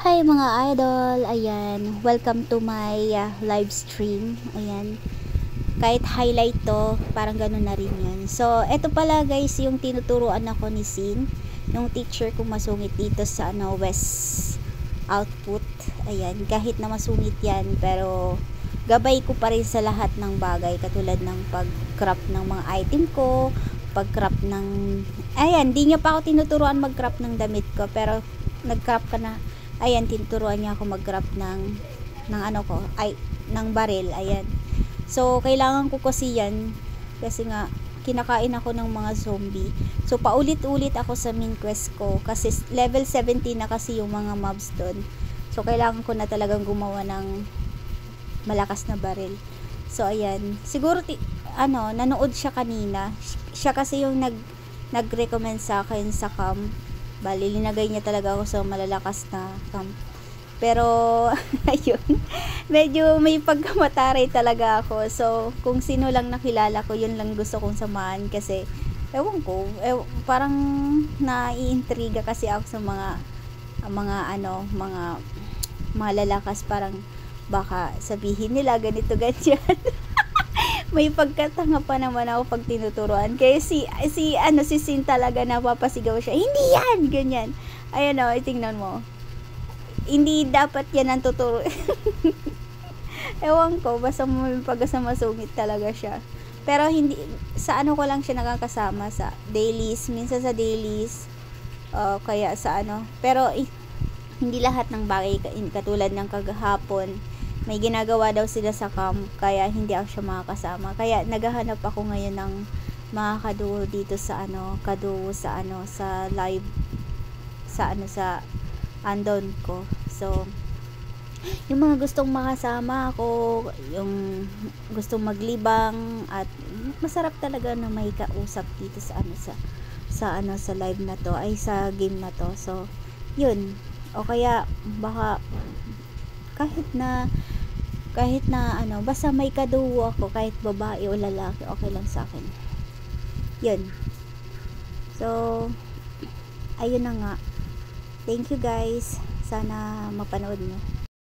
Hi mga idol, ayan, welcome to my live stream, ayan, kahit highlight to, parang ganun na rin yun. So, eto pala guys, yung tinuturuan ako ni Sin, yung teacher kong masungit dito sa West Output, ayan, kahit na masungit yan, pero gabay ko pa rin sa lahat ng bagay, katulad ng pag-crop ng mga item ko, pag-crop ng, ayan, di niya pa ako tinuturuan mag-crop ng damit ko, pero nag-crop ka na. Ayan, tinuturuan niya ako mag-crop ng ano ko, ng baril, ayan. So, kailangan ko kasi yan, kasi nga, kinakain ako ng mga zombie. So, paulit-ulit ako sa main quest ko, kasi level 17 na kasi yung mga mobs doon. So, kailangan ko na talagang gumawa ng malakas na baril. So, ayan. Siguro, nanood siya kanina. Siya kasi yung nag-recommend sa akin sa camp. Bali, linagay niya talaga ako sa malalakas na camp. Pero, ayun, medyo may pagkamataray talaga ako. So, kung sino lang nakilala ko, yun lang gusto kong samahan. Kasi, ewan ko, parang naiintriga kasi ako sa mga lalakas. Parang, baka sabihin nila ganito, ganyan. May pagkatanga pa naman ako pag tinuturuan. Kaya si Sin talaga napapasigaw siya. Hindi yan! Ganyan. Ayan o, tingnan mo. Hindi dapat yan ang tuturo. Ewan ko, basta may pagkasamasungit talaga siya. Pero hindi, sa ko lang siya nakakasama sa dailies. Minsan sa dailies. Kaya sa Pero hindi lahat ng bagay katulad ng kagahapon. May ginagawa daw sila sa camp, kaya hindi ako siya makakasama. Kaya naghahanap ako ngayon ng mga kaduo dito sa sa live sa andon ko. So, yung mga gustong makasama ako, yung gustong maglibang, at masarap talaga na may kausap dito sa sa live na to, ay sa game na to. So, yun. O kaya baka kahit na basta may kadugo ako, kahit babae o lalaki, okay lang sa akin. Yun. So, ayun na nga. Thank you guys. Sana mapanood nyo.